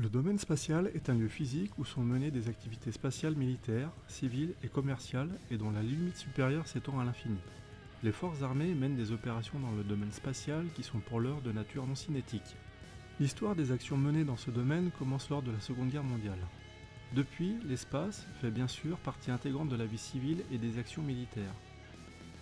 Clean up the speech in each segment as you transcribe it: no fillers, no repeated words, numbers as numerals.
Le domaine spatial est un lieu physique où sont menées des activités spatiales militaires, civiles et commerciales et dont la limite supérieure s'étend à l'infini. Les forces armées mènent des opérations dans le domaine spatial qui sont pour l'heure de nature non cinétique. L'histoire des actions menées dans ce domaine commence lors de la Seconde Guerre mondiale. Depuis, l'espace fait bien sûr partie intégrante de la vie civile et des actions militaires.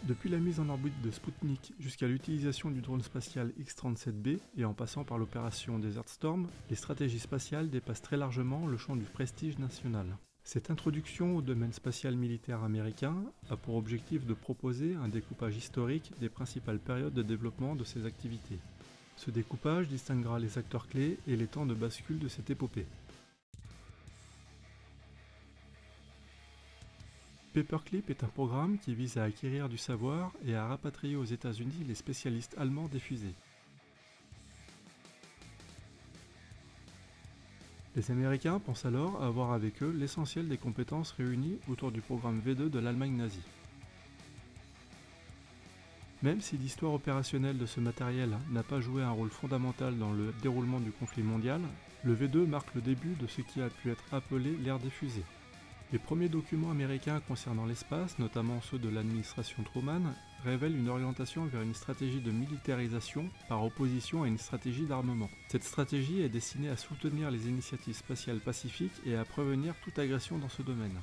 Depuis la mise en orbite de Sputnik jusqu'à l'utilisation du drone spatial X-37B et en passant par l'opération Desert Storm, les stratégies spatiales dépassent très largement le champ du prestige national. Cette introduction au domaine spatial militaire américain a pour objectif de proposer un découpage historique des principales périodes de développement de ces activités. Ce découpage distinguera les acteurs clés et les temps de bascule de cette épopée. Paperclip est un programme qui vise à acquérir du savoir et à rapatrier aux États-Unis les spécialistes allemands des fusées. Les Américains pensent alors avoir avec eux l'essentiel des compétences réunies autour du programme V2 de l'Allemagne nazie. Même si l'histoire opérationnelle de ce matériel n'a pas joué un rôle fondamental dans le déroulement du conflit mondial, le V2 marque le début de ce qui a pu être appelé l'ère des fusées. Les premiers documents américains concernant l'espace, notamment ceux de l'administration Truman, révèlent une orientation vers une stratégie de militarisation par opposition à une stratégie d'armement. Cette stratégie est destinée à soutenir les initiatives spatiales pacifiques et à prévenir toute agression dans ce domaine.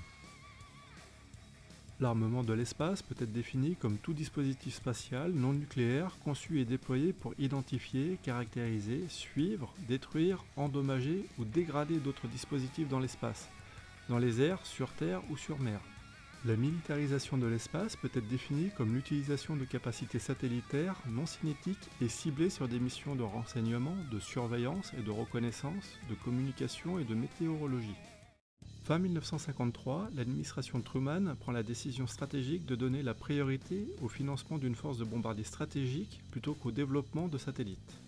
L'armement de l'espace peut être défini comme tout dispositif spatial non nucléaire conçu et déployé pour identifier, caractériser, suivre, détruire, endommager ou dégrader d'autres dispositifs dans l'espace, dans les airs, sur terre ou sur mer. La militarisation de l'espace peut être définie comme l'utilisation de capacités satellitaires non cinétiques et ciblées sur des missions de renseignement, de surveillance et de reconnaissance, de communication et de météorologie. Fin 1953, l'administration Truman prend la décision stratégique de donner la priorité au financement d'une force de bombardier stratégique plutôt qu'au développement de satellites.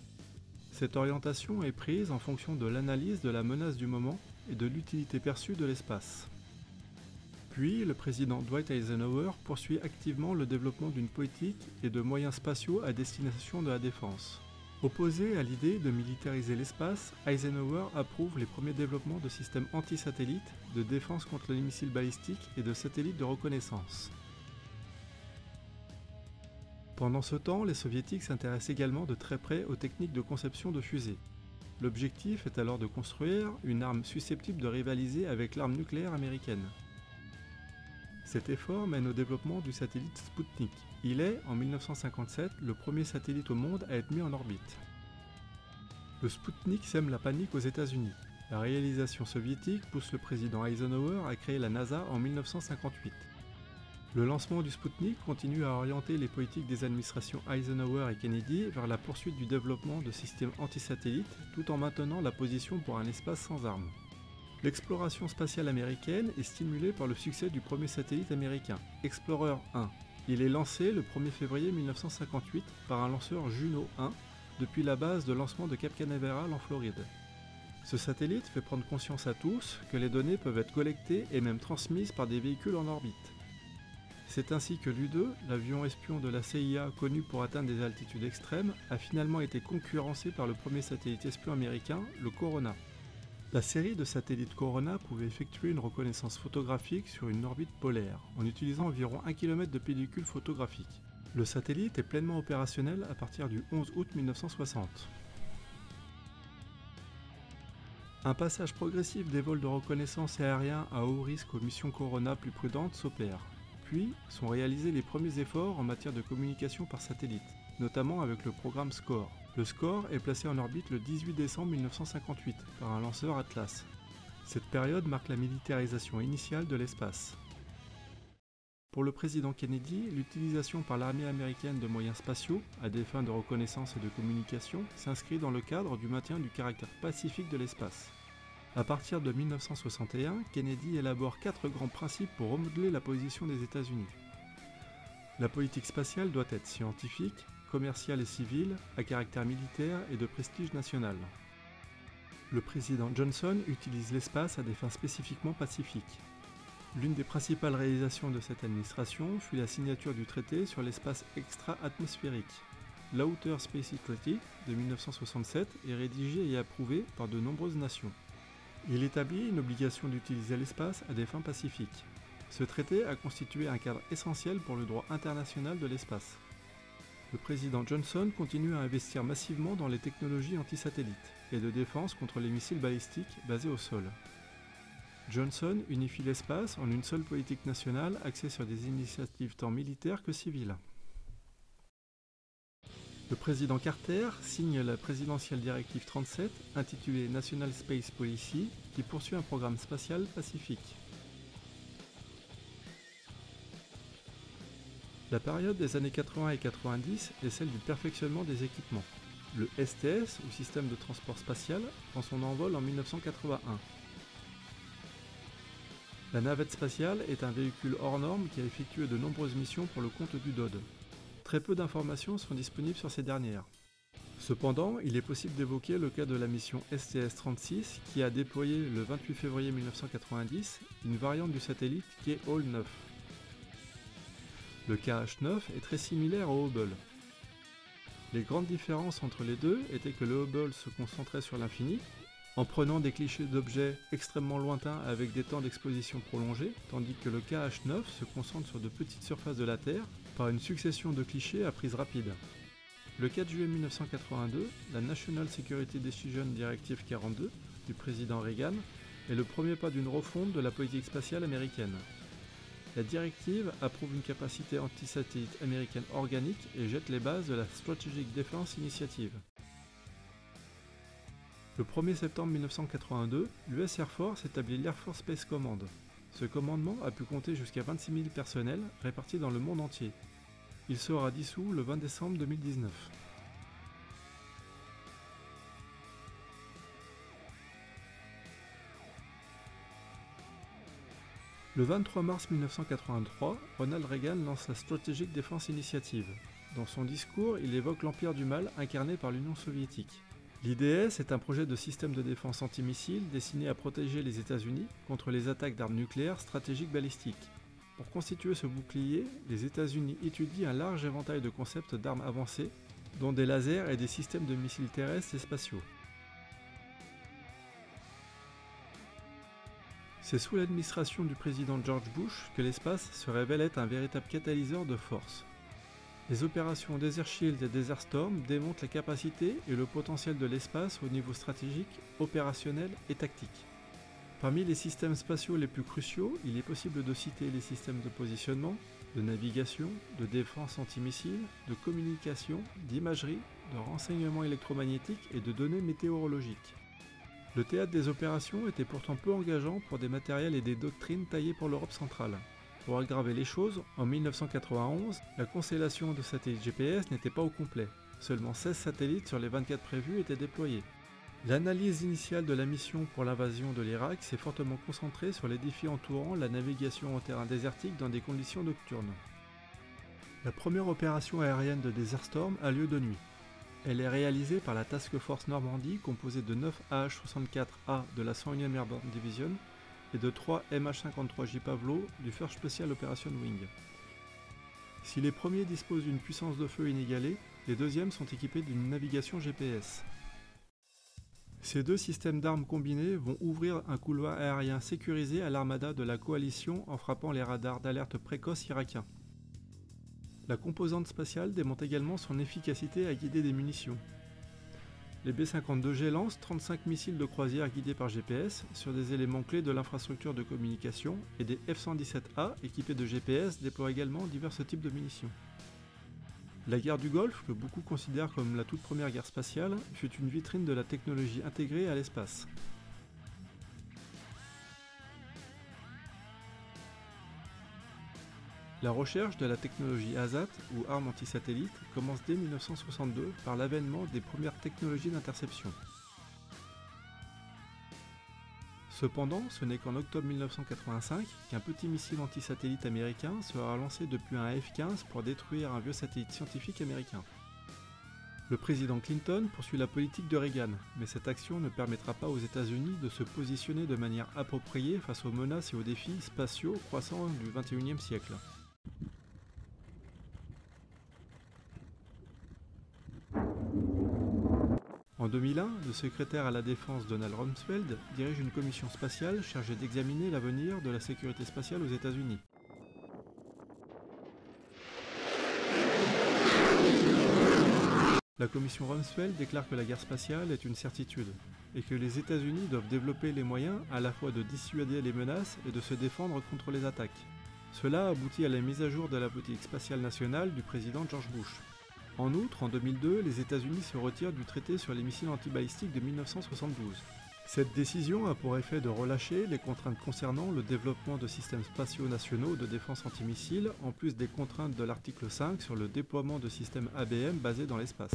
Cette orientation est prise en fonction de l'analyse de la menace du moment et de l'utilité perçue de l'espace. Puis, le président Dwight Eisenhower poursuit activement le développement d'une politique et de moyens spatiaux à destination de la défense. Opposé à l'idée de militariser l'espace, Eisenhower approuve les premiers développements de systèmes anti-satellites, de défense contre les missiles balistiques et de satellites de reconnaissance. Pendant ce temps, les soviétiques s'intéressent également de très près aux techniques de conception de fusées. L'objectif est alors de construire une arme susceptible de rivaliser avec l'arme nucléaire américaine. Cet effort mène au développement du satellite Sputnik. Il est, en 1957, le premier satellite au monde à être mis en orbite. Le Sputnik sème la panique aux États-Unis. La réalisation soviétique pousse le président Eisenhower à créer la NASA en 1958. Le lancement du Sputnik continue à orienter les politiques des administrations Eisenhower et Kennedy vers la poursuite du développement de systèmes antisatellites tout en maintenant la position pour un espace sans armes. L'exploration spatiale américaine est stimulée par le succès du premier satellite américain, Explorer 1. Il est lancé le 1er février 1958 par un lanceur Juno 1 depuis la base de lancement de Cape Canaveral en Floride. Ce satellite fait prendre conscience à tous que les données peuvent être collectées et même transmises par des véhicules en orbite. C'est ainsi que l'U-2, l'avion espion de la CIA connu pour atteindre des altitudes extrêmes, a finalement été concurrencé par le premier satellite espion américain, le Corona. La série de satellites Corona pouvait effectuer une reconnaissance photographique sur une orbite polaire, en utilisant environ 1 km de pellicule photographique. Le satellite est pleinement opérationnel à partir du 11 août 1960. Un passage progressif des vols de reconnaissance aérien à haut risque aux missions Corona plus prudentes s'opère. Puis sont réalisés les premiers efforts en matière de communication par satellite, notamment avec le programme SCORE. Le SCORE est placé en orbite le 18 décembre 1958 par un lanceur Atlas. Cette période marque la militarisation initiale de l'espace. Pour le président Kennedy, l'utilisation par l'armée américaine de moyens spatiaux, à des fins de reconnaissance et de communication, s'inscrit dans le cadre du maintien du caractère pacifique de l'espace. À partir de 1961, Kennedy élabore 4 grands principes pour remodeler la position des États-Unis. La politique spatiale doit être scientifique, commerciale et civile, à caractère militaire et de prestige national. Le président Johnson utilise l'espace à des fins spécifiquement pacifiques. L'une des principales réalisations de cette administration fut la signature du traité sur l'espace extra-atmosphérique. L'Outer Space Treaty de 1967 est rédigé et approuvé par de nombreuses nations. Il établit une obligation d'utiliser l'espace à des fins pacifiques. Ce traité a constitué un cadre essentiel pour le droit international de l'espace. Le président Johnson continue à investir massivement dans les technologies antisatellites et de défense contre les missiles balistiques basés au sol. Johnson unifie l'espace en une seule politique nationale axée sur des initiatives tant militaires que civiles. Le président Carter signe la présidentielle directive 37 intitulée National Space Policy qui poursuit un programme spatial pacifique. La période des années 80 et 90 est celle du perfectionnement des équipements. Le STS, ou système de transport spatial, prend son envol en 1981. La navette spatiale est un véhicule hors norme qui a effectué de nombreuses missions pour le compte du DoD. Très peu d'informations sont disponibles sur ces dernières. Cependant, il est possible d'évoquer le cas de la mission STS-36 qui a déployé le 28 février 1990 une variante du satellite qui est Hall 9. Le KH-9 est très similaire au Hubble. Les grandes différences entre les deux étaient que le Hubble se concentrait sur l'infini, en prenant des clichés d'objets extrêmement lointains avec des temps d'exposition prolongés, tandis que le KH-9 se concentre sur de petites surfaces de la Terre par une succession de clichés à prise rapide. Le 4 juillet 1982, la National Security Decision Directive 42 du président Reagan est le premier pas d'une refonte de la politique spatiale américaine. La directive approuve une capacité antisatellite américaine organique et jette les bases de la Strategic Defense Initiative. Le 1er septembre 1982, l'US Air Force établit l'Air Force Space Command. Ce commandement a pu compter jusqu'à 26 000 personnels répartis dans le monde entier. Il sera dissous le 20 décembre 2019. Le 23 mars 1983, Ronald Reagan lance la Strategic Defense Initiative. Dans son discours, il évoque l'empire du mal incarné par l'Union soviétique. L'IDS est un projet de système de défense antimissile destiné à protéger les États-Unis contre les attaques d'armes nucléaires stratégiques balistiques. Pour constituer ce bouclier, les États-Unis étudient un large éventail de concepts d'armes avancées, dont des lasers et des systèmes de missiles terrestres et spatiaux. C'est sous l'administration du président George Bush que l'espace se révèle être un véritable catalyseur de force. Les opérations Desert Shield et Desert Storm démontrent la capacité et le potentiel de l'espace au niveau stratégique, opérationnel et tactique. Parmi les systèmes spatiaux les plus cruciaux, il est possible de citer les systèmes de positionnement, de navigation, de défense antimissile, de communication, d'imagerie, de renseignement électromagnétique et de données météorologiques. Le théâtre des opérations était pourtant peu engageant pour des matériels et des doctrines taillés pour l'Europe centrale. Pour aggraver les choses, en 1991, la constellation de satellites GPS n'était pas au complet. Seulement 16 satellites sur les 24 prévus étaient déployés. L'analyse initiale de la mission pour l'invasion de l'Irak s'est fortement concentrée sur les défis entourant la navigation en terrain désertique dans des conditions nocturnes. La première opération aérienne de Desert Storm a lieu de nuit. Elle est réalisée par la Task Force Normandie composée de 9 AH-64A de la 101e Airborne Division et de 3 MH-53J Pavlo du 1st Special Operation Wing. Si les premiers disposent d'une puissance de feu inégalée, les deuxièmes sont équipés d'une navigation GPS. Ces deux systèmes d'armes combinés vont ouvrir un couloir aérien sécurisé à l'armada de la coalition en frappant les radars d'alerte précoce irakiens. La composante spatiale démontre également son efficacité à guider des munitions. Les B-52G lancent 35 missiles de croisière guidés par GPS sur des éléments clés de l'infrastructure de communication et des F-117A équipés de GPS déploient également divers types de munitions. La guerre du Golfe, que beaucoup considèrent comme la toute première guerre spatiale, fut une vitrine de la technologie intégrée à l'espace. La recherche de la technologie ASAT, ou arme antisatellite, commence dès 1962 par l'avènement des premières technologies d'interception. Cependant, ce n'est qu'en octobre 1985 qu'un petit missile antisatellite américain sera lancé depuis un F-15 pour détruire un vieux satellite scientifique américain. Le président Clinton poursuit la politique de Reagan, mais cette action ne permettra pas aux États-Unis de se positionner de manière appropriée face aux menaces et aux défis spatiaux croissants du XXIe siècle. En 2001, le secrétaire à la Défense Donald Rumsfeld dirige une commission spatiale chargée d'examiner l'avenir de la sécurité spatiale aux États-Unis. La commission Rumsfeld déclare que la guerre spatiale est une certitude et que les États-Unis doivent développer les moyens à la fois de dissuader les menaces et de se défendre contre les attaques. Cela aboutit à la mise à jour de la politique spatiale nationale du président George Bush. En outre, en 2002, les États-Unis se retirent du traité sur les missiles antibalistiques de 1972. Cette décision a pour effet de relâcher les contraintes concernant le développement de systèmes spatiaux nationaux de défense antimissiles, en plus des contraintes de l'article 5 sur le déploiement de systèmes ABM basés dans l'espace.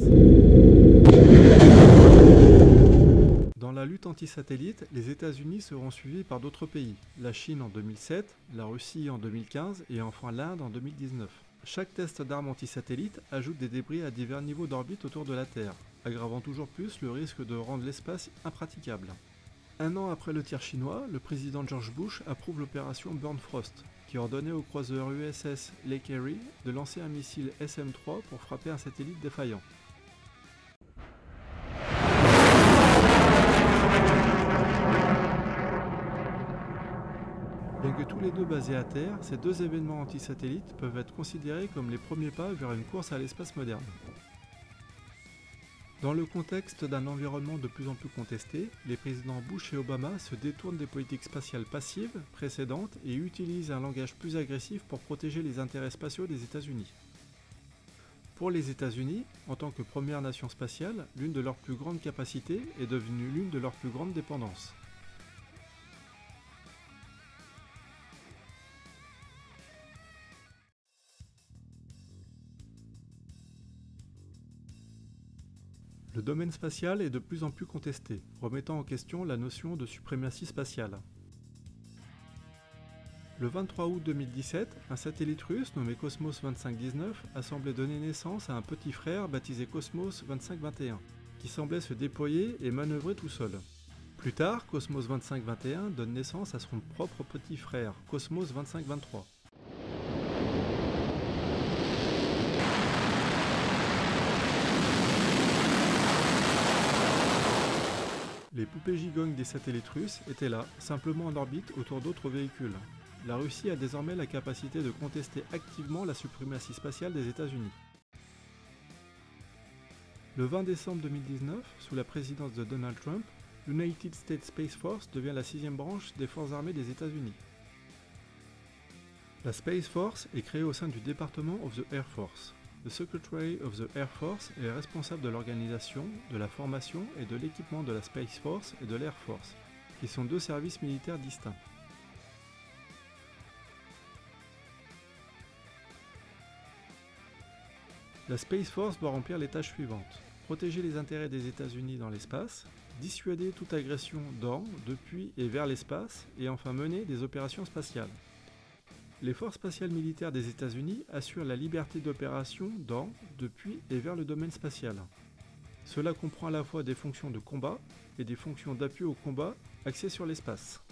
Dans la lutte anti-satellite, les États-Unis seront suivis par d'autres pays, la Chine en 2007, la Russie en 2015 et enfin l'Inde en 2019. Chaque test d'armes anti-satellite ajoute des débris à divers niveaux d'orbite autour de la Terre, aggravant toujours plus le risque de rendre l'espace impraticable. Un an après le tir chinois, le président George Bush approuve l'opération Burn Frost, qui ordonnait au croiseur USS Lake Erie de lancer un missile SM-3 pour frapper un satellite défaillant. Bien que tous les deux basés à terre, ces deux événements anti-satellites peuvent être considérés comme les premiers pas vers une course à l'espace moderne. Dans le contexte d'un environnement de plus en plus contesté, les présidents Bush et Obama se détournent des politiques spatiales passives précédentes et utilisent un langage plus agressif pour protéger les intérêts spatiaux des États-Unis. Pour les États-Unis, en tant que première nation spatiale, l'une de leurs plus grandes capacités est devenue l'une de leurs plus grandes dépendances. Le domaine spatial est de plus en plus contesté, remettant en question la notion de suprématie spatiale. Le 23 août 2017, un satellite russe nommé Cosmos 2519 a semblé donner naissance à un petit frère baptisé Cosmos 2521, qui semblait se déployer et manœuvrer tout seul. Plus tard, Cosmos 2521 donne naissance à son propre petit frère, Cosmos 2523. Les poupées gigognes des satellites russes étaient là, simplement en orbite autour d'autres véhicules. La Russie a désormais la capacité de contester activement la suprématie spatiale des États-Unis. Le 20 décembre 2019, sous la présidence de Donald Trump, l'United States Space Force devient la 6e branche des forces armées des États-Unis. La Space Force est créée au sein du Department of the Air Force. Le Secretary of the Air Force est responsable de l'organisation, de la formation et de l'équipement de la Space Force et de l'Air Force, qui sont deux services militaires distincts. La Space Force doit remplir les tâches suivantes: protéger les intérêts des États-Unis dans l'espace, dissuader toute agression dans, depuis et vers l'espace, et enfin mener des opérations spatiales. Les forces spatiales militaires des États-Unis assurent la liberté d'opération dans, depuis et vers le domaine spatial. Cela comprend à la fois des fonctions de combat et des fonctions d'appui au combat axées sur l'espace.